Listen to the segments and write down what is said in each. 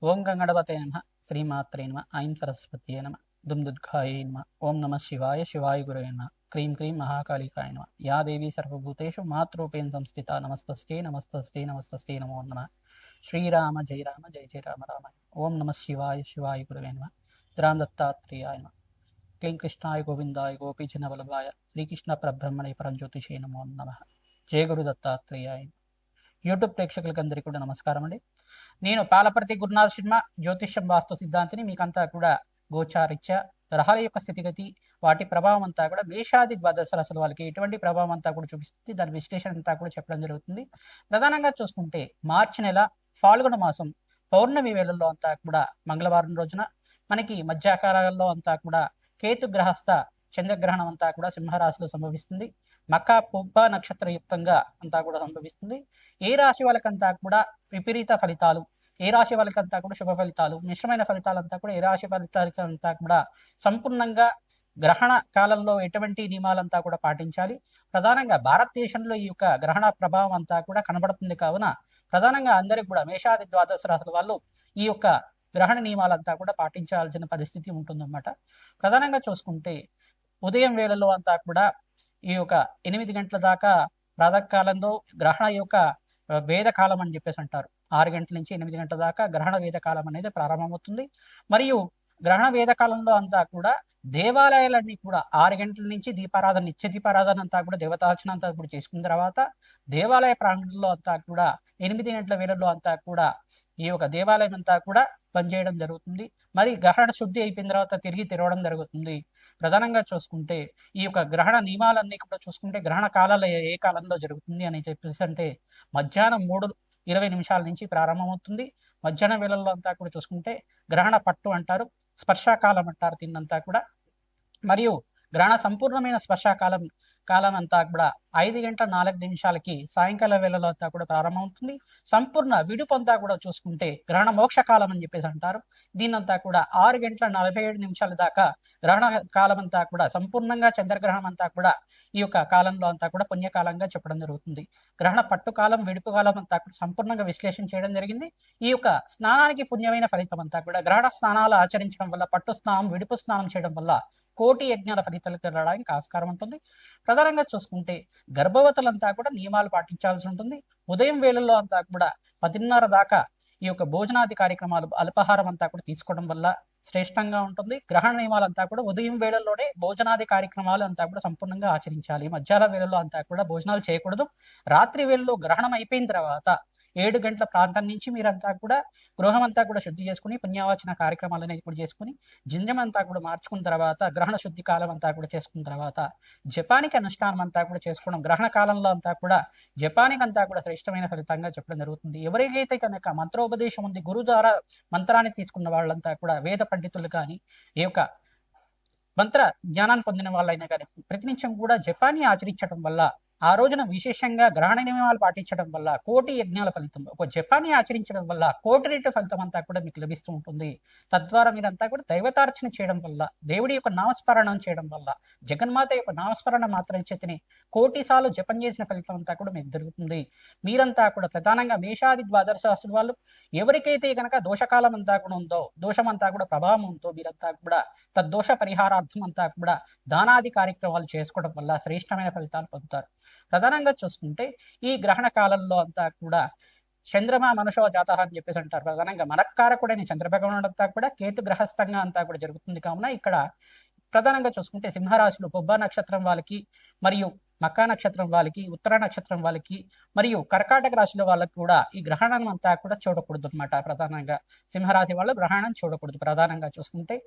ఓం గంగణపతే నమ శ్రీమాత్రే నమ ఐం సరస్వత్యే నమ దుందుద్ఘాయే నమ ఓం నమ శివాయ శివాయ గురవే నమ క్రీం క్రీం మహాకాళికాయ నమ యా దేవీ సర్వభూతేషు మాతృపేణ సంస్థిత నమస్తస్తే నమస్తస్తే నమస్తస్తే నమో నమ శ్రీరామ జయ రామ జయ జయ రామ రామ ఓం నమ శివాయ శివాయ గురవే నమ రామ దత్తాత్రేయాయ నమ క్లీం కృష్ణాయ గోవిందాయ గోపీజన వల్లభాయ శ్రీకృష్ణ పరబ్రహ్మణే పరంజ్యోతిషే నమో నమ జయ గురు దత్తాత్రేయాయ. యూట్యూబ్ ప్రేక్షకులకందరికీ కూడా నమస్కారం అండి. నేను పాలపర్తి గురునాథ్ శర్మ, జ్యోతిష్యం వాస్తు సిద్ధాంతిని. మీకంతా కూడా గోచారిత్య గ్రహాల యొక్క స్థితిగతి, వాటి ప్రభావం అంతా కూడా మేషాది ద్వాదశ రాశుల వాళ్ళకి ఎటువంటి ప్రభావం అంతా కూడా చూపిస్తుంది, దాని విశ్లేషణ అంతా కూడా చెప్పడం జరుగుతుంది. ప్రధానంగా చూసుకుంటే మార్చి నెల ఫాల్గుణ మాసం పౌర్ణమి వేళల్లో అంతా కూడా మంగళవారం రోజున మనకి మధ్యాకాలంలో అంతా కూడా కేతు గ్రహస్థ చంద్రగ్రహణం అంతా కూడా సింహరాశిలో సంభవిస్తుంది. మకా పుబ్బ నక్షత్రయుక్తంగా అంతా కూడా సంభవిస్తుంది. ఏ రాశి వాళ్ళకంతా కూడా విపరీత ఫలితాలు, ఏ రాశి వాళ్ళకంతా కూడా శుభ ఫలితాలు, మిశ్రమైన ఫలితాలంతా కూడా ఏ రాశి ఫలితాలకంతా కూడా సంపూర్ణంగా గ్రహణ కాలంలో ఎటువంటి నియమాలంతా కూడా పాటించాలి. ప్రధానంగా భారతదేశంలో ఈ యొక్క గ్రహణ ప్రభావం అంతా కూడా కనబడుతుంది. కావున ప్రధానంగా అందరికి కూడా మేషాది ద్వాదశ రాశుల వాళ్ళు ఈ యొక్క గ్రహణ నియమాలంతా కూడా పాటించాల్సిన పరిస్థితి ఉంటుందన్నమాట. ప్రధానంగా చూసుకుంటే ఉదయం వేళలో అంతా కూడా ఈ యొక్క 8 గంటల దాకా ప్రాతకాలంలో గ్రహణ యొక్క వేదకాలం అని చెప్పేసి అంటారు. 6 గంటల నుంచి 8 గంటల దాకా గ్రహణ వేదకాలం అనేది ప్రారంభమవుతుంది. మరియు గ్రహణ వేదకాలంలో అంతా కూడా దేవాలయాలన్నీ కూడా 6 గంటల నుంచి దీపారాధన, నిత్య దీపారాధన అంతా కూడా దేవతార్చన అంతా కూడా చేసుకున్న తర్వాత దేవాలయ ప్రాంగణంలో అంతా కూడా 8 గంటల వేళల్లో అంతా కూడా ఈ యొక్క దేవాలయం అంతా కూడా పనిచేయడం జరుగుతుంది. మరి గ్రహణ శుద్ధి అయిపోయిన తర్వాత తిరిగి తెరవడం జరుగుతుంది. ప్రధానంగా చూసుకుంటే ఈ యొక్క గ్రహణ నియమాలన్నీ కూడా చూసుకుంటే గ్రహణ కాలాలు ఏ కాలంలో జరుగుతుంది అని చెప్పేసి అంటే మధ్యాహ్నం 3:20 నుంచి ప్రారంభమవుతుంది. మధ్యాహ్నం వేళల్లో అంతా కూడా చూసుకుంటే గ్రహణ పట్టు అంటారు, స్పర్శాకాలం అంటారు దీన్నంతా కూడా. మరియు గ్రహణ సంపూర్ణమైన స్పర్శాకాలం అంతా కూడా 5:04 సాయంకాల వేళలో అంతా కూడా ప్రారంభమవుతుంది. సంపూర్ణ విడుపు అంతా కూడా చూసుకుంటే గ్రహణ మోక్షకాలం అని చెప్పేసి అంటారు. దీనంతా కూడా 6:47 దాకా గ్రహణ కాలం అంతా కూడా సంపూర్ణంగా చంద్రగ్రహణం అంతా కూడా ఈ యొక్క కాలంలో అంతా కూడా పుణ్యకాలంగా చెప్పడం జరుగుతుంది. గ్రహణ పట్టు కాలం, విడుపు కాలం అంతా కూడా సంపూర్ణంగా విశ్లేషణ చేయడం జరిగింది. ఈ యొక్క స్నానానికి పుణ్యమైన ఫలితం అంతా కూడా గ్రహణ స్నానాలు ఆచరించడం వల్ల, పట్టు స్నానం, విడుపు స్నానం చేయడం వల్ల కోటి యజ్ఞాల ఫలితాలు రావడానికి ఆస్కారం ఉంటుంది. ప్రధానంగా చూసుకుంటే గర్భవతులంతా కూడా నియమాలు పాటించాల్సి ఉంటుంది. ఉదయం వేళల్లో అంతా కూడా 10:30 దాకా ఈ యొక్క భోజనాది కార్యక్రమాలు, అల్పాహారం అంతా కూడా తీసుకోవడం వల్ల శ్రేష్టంగా ఉంటుంది. గ్రహణ నియమాలంతా కూడా ఉదయం వేళల్లోనే భోజనాది కార్యక్రమాలు అంతా కూడా సంపూర్ణంగా ఆచరించాలి. మధ్యాహ్న వేళల్లో అంతా కూడా భోజనాలు చేయకూడదు. రాత్రి వేళల్లో గ్రహణం అయిపోయిన తర్వాత 7 గంటల ప్రాంతం నుంచి మీరంతా కూడా గృహం అంతా కూడా శుద్ధి చేసుకుని పుణ్యవాచన కార్యక్రమాలు అనేది కూడా చేసుకుని జింజం అంతా కూడా మార్చుకున్న తర్వాత గ్రహణ శుద్ధి కాలం అంతా కూడా చేసుకున్న తర్వాత జపానికి అనుష్ఠానం అంతా కూడా చేసుకోవడం, గ్రహణ కాలంలో అంతా కూడా జపానికి అంతా కూడా శ్రేష్టమైన ఫలితంగా చెప్పడం జరుగుతుంది. ఎవరికైతే కనుక మంత్రోపదేశం ఉంది, గురువు ద్వారా మంత్రాన్ని తీసుకున్న వాళ్ళంతా కూడా వేద పండితులు కానీ ఈ యొక్క మంత్ర జ్ఞానాన్ని పొందిన వాళ్ళైనా కానీ ప్రతినిత్యం కూడా జపాన్ని ఆచరించడం వల్ల, ఆ రోజున విశేషంగా గ్రహణ నియమాలు పాటించడం వల్ల కోటి యజ్ఞాల ఫలితం, ఒక జపాన్ని ఆచరించడం వల్ల కోటి రెట్టు ఫలితం అంతా కూడా మీకు లభిస్తూ ఉంటుంది. తద్వారా మీరంతా కూడా దైవతార్చన చేయడం వల్ల, దేవుడి యొక్క నామస్మరణం చేయడం వల్ల, జగన్మాత యొక్క నామస్మరణ మాత్రం చేతిని 1,000 సార్లు జపం చేసిన ఫలితం అంతా కూడా మీకు జరుగుతుంది. మీరంతా కూడా ప్రధానంగా మేషాది ద్వాదశ రాశుల వాళ్ళు ఎవరికైతే కనుక దోషకాలం అంతా కూడా ఉందో, దోషం అంతా కూడా ప్రభావం ఉందో, మీరంతా కూడా తద్దోష పరిహారార్థం అంతా కూడా దానాది కార్యక్రమాలు చేసుకోవడం వల్ల శ్రేష్టమైన ఫలితాలు పొందుతారు. ప్రధానంగా చూసుకుంటే ఈ గ్రహణ కాలంలో అంతా కూడా చంద్రమా మనుషో జాత అని చెప్పేసి అంటారు. ప్రధానంగా మనక్కారకుడైన చంద్రభగవానుడు అంతా కూడా కేతు గ్రహస్థంగా అంతా కూడా జరుగుతుంది. కావున ఇక్కడ ప్రధానంగా చూసుకుంటే సింహరాశిలో పుబ్బ నక్షత్రం వాళ్ళకి, మరియు మకా నక్షత్రం వాళ్ళకి, ఉత్తర నక్షత్రం వాళ్ళకి, మరియు కర్కాటక రాశిలో వాళ్ళకి కూడా ఈ గ్రహణం అంతా కూడా చూడకూడదు అనమాట. ప్రధానంగా సింహరాశి వాళ్ళు గ్రహణం చూడకూడదు. ప్రధానంగా చూసుకుంటే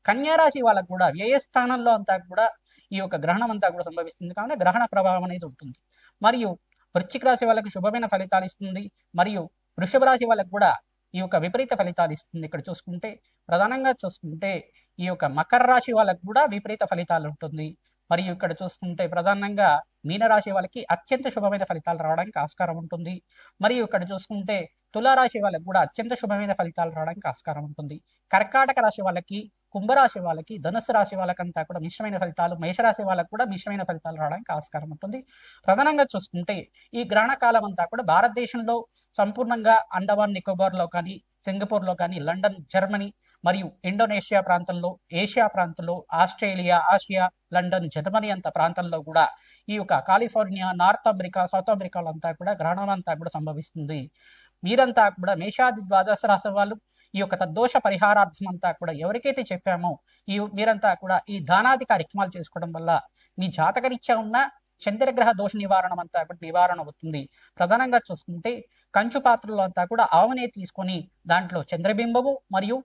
కన్యారాశి వాళ్ళకు కూడా వ్యయస్థానంలో అంతా కూడా ఈ యొక్క గ్రహణం అంతా కూడా సంభవిస్తుంది. కావున గ్రహణ ప్రభావం అనేది ఉంటుంది. మరియు వృశ్చిక రాశి వాళ్ళకి శుభమైన ఫలితాలు ఇస్తుంది. మరియు వృషభ రాశి వాళ్ళకు కూడా ఈ యొక్క విపరీత ఫలితాలు ఇస్తుంది. ఇక్కడ చూసుకుంటే ప్రధానంగా చూసుకుంటే ఈ యొక్క మకర రాశి వాళ్ళకు కూడా విపరీత ఫలితాలు ఉంటుంది. మరియు ఇక్కడ చూసుకుంటే ప్రధానంగా మీనరాశి వాళ్ళకి అత్యంత శుభమైన ఫలితాలు రావడానికి ఆస్కారం ఉంటుంది. మరియు ఇక్కడ చూసుకుంటే తులారాశి వాళ్ళకి కూడా అత్యంత శుభమైన ఫలితాలు రావడానికి ఆస్కారం ఉంటుంది. కర్కాటక రాశి వాళ్ళకి, కుంభరాశి వాళ్ళకి, ధనుసు రాశి వాళ్ళకంతా కూడా మిశ్రమైన ఫలితాలు, మేషరాశి వాళ్ళకు కూడా మిశ్రమైన ఫలితాలు రావడానికి ఆస్కారం ఉంటుంది. ప్రధానంగా చూసుకుంటే ఈ గ్రహణ కాలం అంతా కూడా భారతదేశంలో సంపూర్ణంగా అండమాన్ నికోబార్లో కానీ, సింగపూర్లో కానీ, లండన్, జర్మనీ మరియు ఇండోనేషియా ప్రాంతంలో, ఏషియా ప్రాంతంలో, ఆస్ట్రేలియా, ఆసియా, లండన్, జర్మనీ అంత ప్రాంతంలో కూడా ఈ యొక్క కాలిఫోర్నియా, నార్త్ అమెరికా, సౌత్ అమెరికాలో అంతా కూడా గ్రహణం అంతా కూడా సంభవిస్తుంది. మీరంతా కూడా మేషాది ద్వాదశ రాశి వాళ్ళు ఈ యొక్క తద్దోష పరిహారార్థం అంతా కూడా ఎవరికైతే చెప్పామో మీరంతా కూడా ఈ దానాది కార్యక్రమాలు చేసుకోవడం వల్ల మీ జాతకరీత్యా ఉన్న చంద్రగ్రహ దోష నివారణ అంతా కూడా నివారణ అవుతుంది. ప్రధానంగా చూసుకుంటే కంచు పాత్రలో అంతా కూడా ఆవునే తీసుకొని దాంట్లో చంద్రబింబము మరియు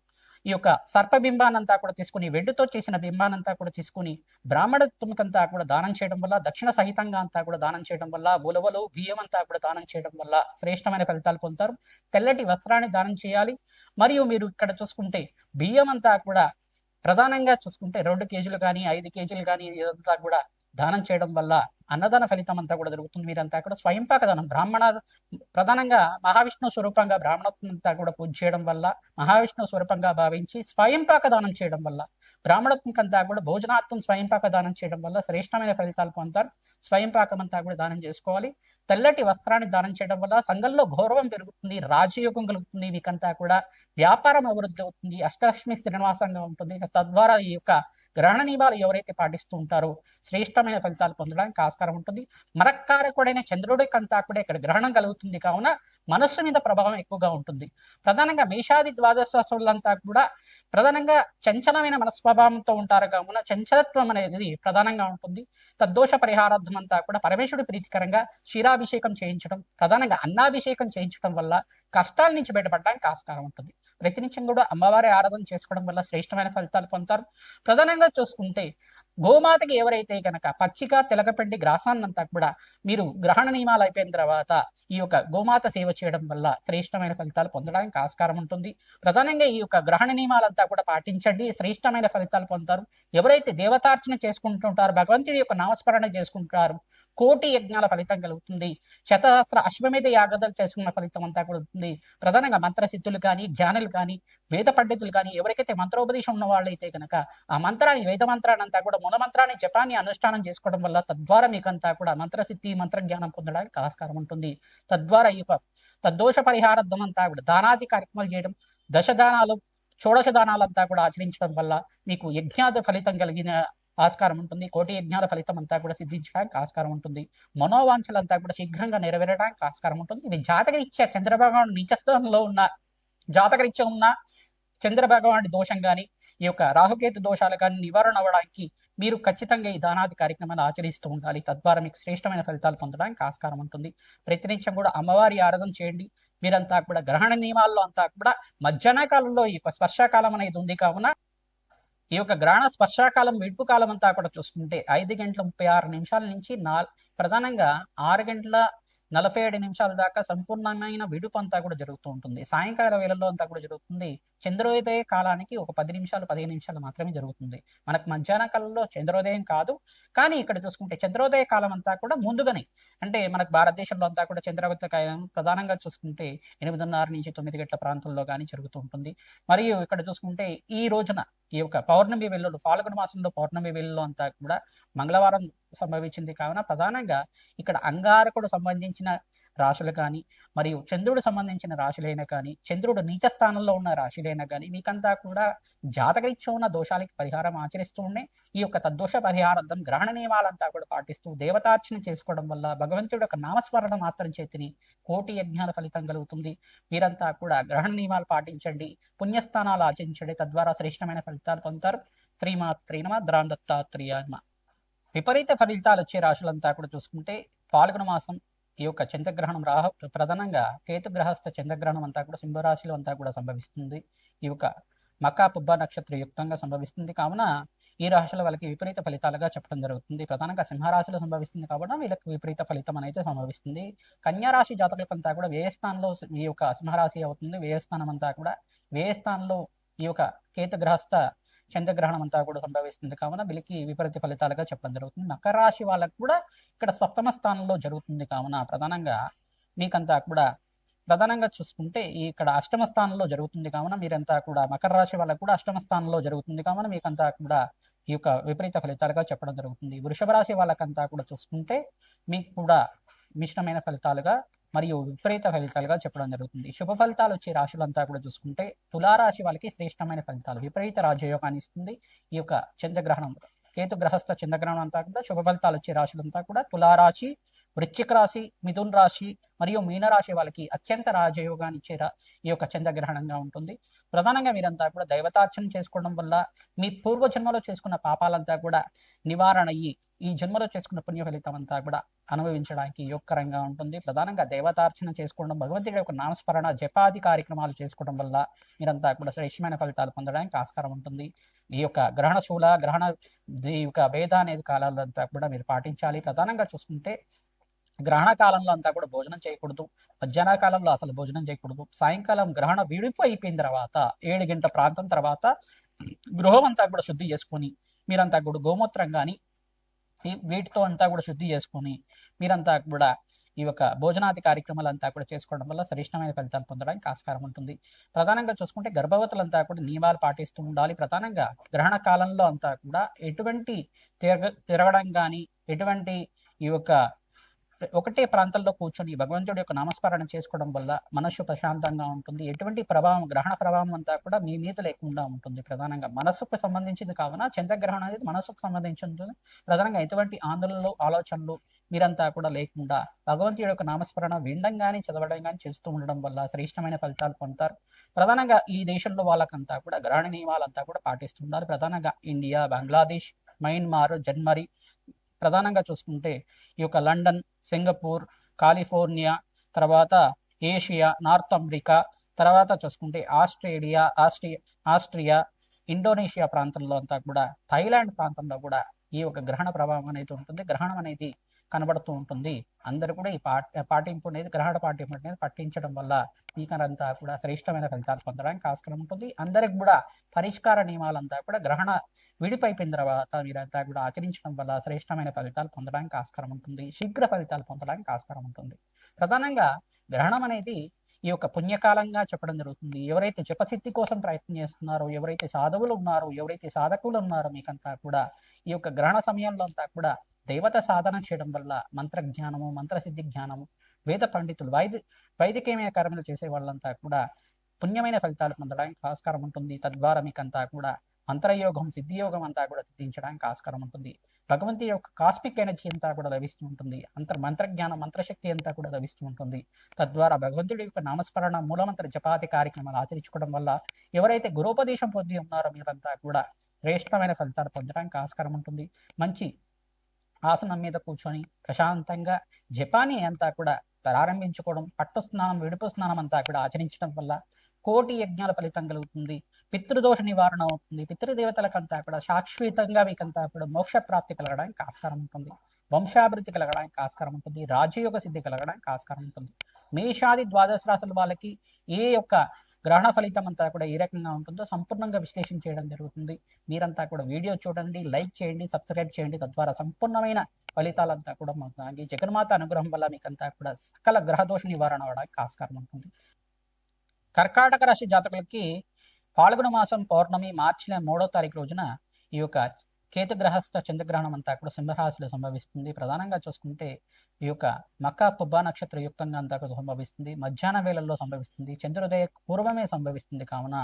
ఈ యొక్క సర్పబింబానంతా కూడా తీసుకుని, వెండితో చేసిన బింబానంతా కూడా తీసుకుని బ్రాహ్మణత్వకంతా కూడా దానం చేయడం వల్ల, దక్షిణ సహితంగా అంతా కూడా దానం చేయడం వల్ల, ఉలవలు బియ్యం అంతా కూడా దానం చేయడం వల్ల శ్రేష్టమైన ఫలితాలు పొందుతారు. తెల్లటి వస్త్రాన్ని దానం చేయాలి. మరియు మీరు ఇక్కడ చూసుకుంటే బియ్యం అంతా కూడా ప్రధానంగా చూసుకుంటే 2 కేజీలు కానీ 5 కేజీలు కానీ ఇదంతా కూడా దానం చేయడం వల్ల అన్నదాన ఫలితం అంతా కూడా జరుగుతుంది. మీరంతా కూడా స్వయంపాక దానం ప్రధానంగా మహావిష్ణు స్వరూపంగా బ్రాహ్మణత్వం అంతా కూడా పూజ చేయడం వల్ల, మహావిష్ణు స్వరూపంగా భావించి స్వయంపాక దానం చేయడం వల్ల, బ్రాహ్మణత్వం అంతా కూడా భోజనార్థం స్వయంపాక దానం చేయడం వల్ల శ్రేష్టమైన ఫలితాలు పొందుతారు. స్వయంపాకం అంతా కూడా దానం చేసుకోవాలి. తెల్లటి వస్త్రాన్ని దానం చేయడం వల్ల సంఘంలో గౌరవం పెరుగుతుంది, రాజయోగం కలుగుతుంది. మీకంతా కూడా వ్యాపారం అభివృద్ధి అవుతుంది, అష్టలక్ష్మి స్థిరనివాసంగా ఉంటుంది. తద్వారా ఈ యొక్క గ్రహణ నియమాలు ఎవరైతే పాటిస్తూ ఉంటారో శ్రేష్టమైన ఫలితాలు పొందడానికి ఆస్కారం ఉంటుంది. మరక్కారకుడైన చంద్రుడికంతా కూడా ఇక్కడ గ్రహణం కలుగుతుంది కావున మనస్సు మీద ప్రభావం ఎక్కువగా ఉంటుంది. ప్రధానంగా మేషాది ద్వాదశ రాశులంతా కూడా ప్రధానంగా చంచలమైన మనస్వభావంతో ఉంటారు కావున చంచలత్వం అనేది ప్రధానంగా ఉంటుంది. తద్దోష పరిహారార్థం అంతా కూడా పరమేశ్వరుడి ప్రీతికరంగా క్షీరాభిషేకం చేయించడం, ప్రధానంగా అన్నాభిషేకం చేయించడం వల్ల కష్టాల నుంచి బయటపడడానికి ఆస్కారం ఉంటుంది. ప్రతినిత్యం కూడా అమ్మవారి ఆరాధన చేసుకోవడం వల్ల శ్రేష్టమైన ఫలితాలు పొందుతారు. ప్రధానంగా చూసుకుంటే గోమాతకి ఎవరైతే కనుక పచ్చిక తెలకపెండి గ్రాసాన్నంతా కూడా మీరు గ్రహణ నియమాలు అయిపోయిన తర్వాత ఈ యొక్క గోమాత సేవ చేయడం వల్ల శ్రేష్టమైన ఫలితాలు పొందడానికి ఆస్కారం ఉంటుంది. ప్రధానంగా ఈ యొక్క గ్రహణ నియమాలంతా కూడా పాటించండి, శ్రేష్టమైన ఫలితాలు పొందుతారు. ఎవరైతే దేవతార్చన చేసుకుంటుంటారో, భగవంతుడి యొక్క నామస్మరణ చేసుకుంటారు, కోటి యజ్ఞాల ఫలితం కలుగుతుంది. శతసహస్ర అశ్వమేధ యాగదలు చేసుకున్న ఫలితం అంతా కూడా ఉంటుంది. ప్రధానంగా మంత్రసిద్ధులు కానీ, ధ్యానులు కానీ, వేద పండితులు కానీ ఎవరికైతే మంత్రోపదేశం ఉన్న వాళ్ళైతే కనుక ఆ మంత్రాన్ని, వేద మంత్రాన్ని అంతా కూడా మూల మంత్రాన్ని జపాన్ని అనుష్ఠానం చేసుకోవడం వల్ల తద్వారా మీకంతా కూడా మంత్రసిద్ధి, మంత్రజ్ఞానం పొందడానికి ఆస్కారం ఉంటుంది. తద్వారా ఈ తద్దోష పరిహారార్థం అంతా కూడా దానాది కార్యక్రమాలు చేయడం, దశదానాలు, షోడశ దానాలంతా కూడా ఆచరించడం వల్ల మీకు యజ్ఞాద ఫలితం కలిగిన ఆస్కారం ఉంటుంది. కోటి యజ్ఞాల ఫలితం అంతా కూడా సిద్ధించడానికి ఆస్కారం ఉంటుంది. మనోవాంఛలంతా కూడా శీఘ్రంగా నెరవేరడానికి ఆస్కారం ఉంటుంది. ఇది జాతకరీత్యా చంద్రభగవాను నీచస్థానంలో ఉన్న జాతకరీత్యా ఉన్న చంద్రభగవానుడి దోషం కానీ, ఈ యొక్క రాహుకేతు దోషాలు కానీ నివారణ అవ్వడానికి మీరు ఖచ్చితంగా ఈ దానాది కార్యక్రమాన్ని ఆచరిస్తూ ఉండాలి. తద్వారా మీకు శ్రేష్టమైన ఫలితాలు పొందడానికి ఆస్కారం ఉంటుంది. ప్రతినిత్యం కూడా అమ్మవారి ఆరాధన చేయండి. మీరంతా కూడా గ్రహణ నియమాల్లో అంతా కూడా మధ్యాహ్న కాలంలో ఈ యొక్క స్పర్శకాలం అనేది ఉంది కావున ఈ యొక్క గ్రహణ స్పర్శాకాలం, విడుపు కాలం అంతా కూడా చూసుకుంటే 5:36 నుంచి ప్రధానంగా 6:47 దాకా సంపూర్ణమైన విడుపు అంతా కూడా జరుగుతూ ఉంటుంది. సాయంకాల వేళల్లో అంతా కూడా జరుగుతుంది. చంద్రోదయ కాలానికి ఒక 10 నిమిషాలు 15 నిమిషాలు మాత్రమే జరుగుతుంది. మనకు మధ్యాహ్న కాలంలో చంద్రోదయం కాదు, కానీ ఇక్కడ చూసుకుంటే చంద్రోదయ కాలం అంతా కూడా ముందుగానే, అంటే మనకు భారతదేశంలో అంతా కూడా చంద్రోదయ కాలం ప్రధానంగా చూసుకుంటే 8:30 నుంచి 9 గంటల ప్రాంతంలో కానీ జరుగుతూ ఉంటుంది. మరియు ఇక్కడ చూసుకుంటే ఈ రోజున ఈ యొక్క పౌర్ణమి వెల్లుడు, ఫాల్గుణ మాసంలో పౌర్ణమి వెల్లులో అంతా కూడా మంగళవారం సంభవించింది కావున ప్రధానంగా ఇక్కడ అంగారకుడు సంబంధించిన రాశులు కానీ, మరియు చంద్రుడు సంబంధించిన రాశులైనా కానీ, చంద్రుడు నీచ స్థానంలో ఉన్న రాశులైనా కానీ మీకంతా కూడా జాతకరీత్యా ఉన్న దోషాలకి పరిహారం ఆచరిస్తూ ఉండే ఈ యొక్క తద్దోష పరిహారార్థం గ్రహణ నియమాలంతా కూడా పాటిస్తూ దేవతార్చన చేసుకోవడం వల్ల భగవంతుడి యొక్క నామస్మరణ మాత్రం చేతిని కోటి యజ్ఞాల ఫలితం కలుగుతుంది. మీరంతా కూడా గ్రహణ నియమాలు పాటించండి, పుణ్యస్థానాలు ఆచరించండి. తద్వారా శ్రేష్టమైన ఫలితాలు పొందుతారు. శ్రీమాత్రే నమః. ద్రాందత్తాత్రేయ నమః. విపరీత ఫలితాలు వచ్చే రాశులంతా కూడా చూసుకుంటే ఫాల్గుణ మాసం ఈ యొక్క చంద్రగ్రహణం ప్రధానంగా కేతుగ్రహస్థ చంద్రగ్రహణం అంతా కూడా సింహరాశిలో అంతా కూడా సంభవిస్తుంది. ఈ యొక్క మకా పుబ్బ నక్షత్ర యుక్తంగా సంభవిస్తుంది కావున ఈ రాశుల వాళ్ళకి విపరీత ఫలితాలుగా చెప్పడం జరుగుతుంది. ప్రధానంగా సింహరాశిలో సంభవిస్తుంది కాబట్టి వీళ్ళకి విపరీత ఫలితం అనేది సంభవిస్తుంది. కన్యారాశి జాతకులకంతా కూడా వ్యయస్థానంలో ఈ యొక్క సింహరాశి అవుతుంది. వ్యయస్థానం అంతా కూడా వ్యయస్థానంలో ఈ యొక్క కేతుగ్రహస్థ చంద్రగ్రహణం అంతా కూడా సంభవిస్తుంది కావున వీళ్ళకి విపరీత ఫలితాలుగా చెప్పడం జరుగుతుంది. మకర రాశి వాళ్ళకు కూడా ఇక్కడ సప్తమ స్థానంలో జరుగుతుంది కావున ప్రధానంగా మీకంతా కూడా ప్రధానంగా చూసుకుంటే ఇక్కడ అష్టమ స్థానంలో జరుగుతుంది కావున మీరంతా కూడా మకర రాశి వాళ్ళకు కూడా అష్టమ స్థానంలో జరుగుతుంది కావున మీకంతా కూడా ఈ యొక్క విపరీత ఫలితాలుగా చెప్పడం జరుగుతుంది. వృషభ రాశి వాళ్ళకంతా కూడా చూసుకుంటే మీకు కూడా మిశ్రమైన ఫలితాలుగా మరియు విపరీత ఫలితాలుగా చెప్పడం జరుగుతుంది. శుభ ఫలితాలు వచ్చే రాశులంతా కూడా చూసుకుంటే తులారాశి వాళ్ళకి శ్రేష్టమైన ఫలితాలు, విపరీత రాజయోగాన్ని ఇస్తుంది. ఈ యొక్క చంద్రగ్రహణం, కేతు గ్రహస్థ చంద్రగ్రహణం అంతా కూడా శుభ ఫలితాలు వచ్చే రాశులంతా కూడా తులారాశి, వృశ్చిక రాశి, మిథున్ రాశి మరియు మీనరాశి వాళ్ళకి అత్యంత రాజయోగాన్ని ఇచ్చే ఈ యొక్క చంద్రగ్రహణంగా ఉంటుంది. ప్రధానంగా మీరంతా కూడా దైవతార్చన చేసుకోవడం వల్ల మీ పూర్వజన్మలో చేసుకున్న పాపాలంతా కూడా నివారణ అయ్యి ఈ జన్మలో చేసుకున్న పుణ్య ఫలితం అంతా కూడా అనుభవించడానికి యోగకరంగా ఉంటుంది. ప్రధానంగా దేవతార్చన చేసుకోవడం, భగవంతుడి యొక్క నామస్మరణ జపాది కార్యక్రమాలు చేసుకోవడం వల్ల మీరంతా కూడా శ్రేష్టమైన ఫలితాలు పొందడానికి ఆస్కారం ఉంటుంది. ఈ యొక్క గ్రహణ శూల గ్రహణ ఈ యొక్క భేద అనేది కాలాల్లో అంతా కూడా మీరు పాటించాలి. ప్రధానంగా చూసుకుంటే గ్రహణ కాలంలో అంతా కూడా భోజనం చేయకూడదు, మధ్యాహ్న కాలంలో అసలు భోజనం చేయకూడదు. సాయంకాలం గ్రహణ విడిపు అయిపోయిన తర్వాత 7 గంటల ప్రాంతం తర్వాత గృహం అంతా కూడా శుద్ధి చేసుకొని మీరంతా కూడా గోమూత్రం కానీ వీటితో అంతా కూడా శుద్ధి చేసుకొని మీరంతా కూడా ఈ యొక్క భోజనాది కార్యక్రమాలు అంతా కూడా చేసుకోవడం వల్ల శ్రేష్టమైన ఫలితాలు పొందడానికి ఆస్కారం ఉంటుంది. ప్రధానంగా చూసుకుంటే గర్భవతులంతా కూడా నియమాలు పాటిస్తూ ఉండాలి. ప్రధానంగా గ్రహణ కాలంలో అంతా కూడా ఎటువంటి తిరగడం కానీ ఎటువంటి ఈ యొక్క ఒకటే ప్రాంతంలో కూర్చొని భగవంతుడి యొక్క నామస్మరణ చేసుకోవడం వల్ల మనస్సు ప్రశాంతంగా ఉంటుంది. ఎటువంటి ప్రభావం, గ్రహణ ప్రభావం అంతా కూడా మీ మీద లేకుండా ఉంటుంది. ప్రధానంగా మనస్సుకు సంబంధించింది కావున చంద్రగ్రహణం అనేది మనస్సుకు సంబంధించి ప్రధానంగా ఎటువంటి ఆందోళనలు ఆలోచనలు మీరంతా కూడా లేకుండా భగవంతుడి యొక్క నామస్మరణ వినడం కానీ చదవడం కానీ చేస్తూ ఉండడం వల్ల శ్రేష్టమైన ఫలితాలు పొందుతారు. ప్రధానంగా ఈ దేశంలో వాళ్ళకంతా కూడా గ్రహణ నియమాలంతా కూడా పాటిస్తుంటారు. ప్రధానంగా ఇండియా, బంగ్లాదేశ్, మయన్మార్, జర్మనీ, ప్రధానంగా చూసుకుంటే ఈ యొక్క లండన్, సింగపూర్, కాలిఫోర్నియా, తర్వాత ఏషియా, నార్త్ అమెరికా, తర్వాత చూసుకుంటే ఆస్ట్రియా, ఇండోనేషియా ప్రాంతంలో అంతా కూడా, థాయిలాండ్ ప్రాంతంలో కూడా ఈ యొక్క గ్రహణ ప్రభావం అనేది ఉంటుంది. గ్రహణం అనేది కనబడుతూ ఉంటుంది. అందరూ కూడా ఈ పాటింపు అనేది గ్రహణ పాటింపు అనేది పట్టించడం వల్ల మీకంతా కూడా శ్రేష్టమైన ఫలితాలు పొందడానికి ఆస్కారం ఉంటుంది. అందరికి కూడా పరిష్కార నియమాలంతా కూడా గ్రహణ విడిపైపోయిన తర్వాత మీరంతా కూడా ఆచరించడం వల్ల శ్రేష్టమైన ఫలితాలు పొందడానికి ఆస్కారం ఉంటుంది. శీఘ్ర ఫలితాలు పొందడానికి ఆస్కారం ఉంటుంది. ప్రధానంగా గ్రహణం అనేది ఈ యొక్క పుణ్యకాలంగా చెప్పడం జరుగుతుంది. ఎవరైతే జపసిద్ధి కోసం ప్రయత్నం చేస్తున్నారో, ఎవరైతే సాధువులు ఉన్నారో, ఎవరైతే సాధకులు ఉన్నారో మీకంతా కూడా ఈ యొక్క గ్రహణ సమయంలో అంతా కూడా దేవత సాధన చేయడం వల్ల మంత్రజ్ఞానము, మంత్రసిద్ధి జ్ఞానము, వేద పండితులు, వైదికమైన కర్మలు చేసే వాళ్ళంతా కూడా పుణ్యమైన ఫలితాలు పొందడానికి ఆస్కారం ఉంటుంది. తద్వారా మీకంతా కూడా మంత్రయోగం, సిద్ధియోగం అంతా కూడా సిద్ధించడానికి ఆస్కారం ఉంటుంది. భగవంతుడి యొక్క కాస్మిక్ ఎనర్జీ అంతా కూడా లభిస్తూ ఉంటుంది. మంత్రజ్ఞానం, మంత్రశక్తి అంతా కూడా లభిస్తూ ఉంటుంది. తద్వారా భగవంతుడి యొక్క నామస్మరణ, మూలమంత్ర జపాతి కార్యక్రమాలు ఆచరించుకోవడం వల్ల ఎవరైతే గురోపదేశం పొంది ఉన్నారో మీరంతా కూడా శ్రేష్టమైన ఫలితాలు పొందడానికి ఆస్కారం ఉంటుంది. మంచి ఆసనం మీద కూర్చొని ప్రశాంతంగా జపాన్ని అంతా కూడా ప్రారంభించుకోవడం, పట్టు స్నానం, విడుపు స్నానం అంతా కూడా ఆచరించడం వల్ల కోటి యజ్ఞాల ఫలితం కలుగుతుంది. పితృదోష నివారణ అవుతుంది. పితృదేవతలకంతా కూడా శాశ్వతంగా మీకంతా కూడా మోక్ష ప్రాప్తి కలగడానికి ఆస్కారం ఉంటుంది. వంశాభివృద్ధి కలగడానికి ఆస్కారం ఉంటుంది. రాజయోగ సిద్ధి కలగడానికి ఆస్కారం ఉంటుంది. మేషాది ద్వాదశ రాశుల వాళ్ళకి ఏ యొక్క గ్రహణ ఫలితం అంతా కూడా ఏ రకంగా ఉంటుందో సంపూర్ణంగా విశ్లేషణ చేయడం జరుగుతుంది. మీరంతా కూడా వీడియో చూడండి, లైక్ చేయండి, సబ్స్క్రైబ్ చేయండి. తద్వారా సంపూర్ణమైన ఫలితాలంతా కూడా మాకు జగన్మాత అనుగ్రహం వల్ల మీకంతా కూడా సకల గ్రహదోష నివారణ అవడానికి ఆస్కారం ఉంటుంది. కర్కాటక రాశి జాతకులకి పాల్గొన మాసం పౌర్ణమి మార్చి 3వ తారీఖు రోజున ఈ యొక్క కేతుగ్రహస్థ చంద్రగ్రహణం అంతా కూడా సింహరాశిలో సంభవిస్తుంది. ప్రధానంగా చూసుకుంటే ఈ యొక్క మక పుబ్బ నక్షత్ర యుక్తంగా అంతా కూడా సంభవిస్తుంది. మధ్యాహ్న వేళల్లో సంభవిస్తుంది. చంద్రోదయ పూర్వమే సంభవిస్తుంది. కావున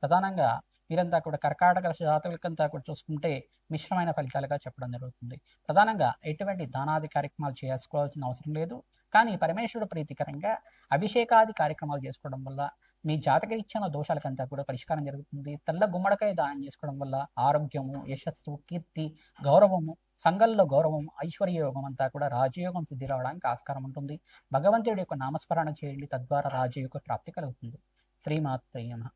ప్రధానంగా వీరంతా కూడా కర్కాటక రాశి జాతకులకంతా కూడా చూసుకుంటే మిశ్రమైన ఫలితాలుగా చెప్పడం జరుగుతుంది. ప్రధానంగా ఎటువంటి దానాది కార్యక్రమాలు చేసుకోవాల్సిన అవసరం లేదు. కానీ పరమేశ్వరుడు ప్రీతికరంగా అభిషేకాది కార్యక్రమాలు చేసుకోవడం వల్ల మీ జాతకరీత్యా దోషాలకంతా కూడా పరిష్కారం జరుగుతుంది. తెల్ల గుమ్మడికాయ దానం చేసుకోవడం వల్ల ఆరోగ్యము, యశస్సు, కీర్తి, గౌరవము, సంఘంలో గౌరవం, ఐశ్వర్యయోగం అంతా కూడా రాజయోగం సిద్ధి రావడానికి ఆస్కారం ఉంటుంది. భగవంతుడి యొక్క నామస్మరణ చేయండి. తద్వారా రాజయోగ ప్రాప్తి కలుగుతుంది. శ్రీమాత్రేయ నమః.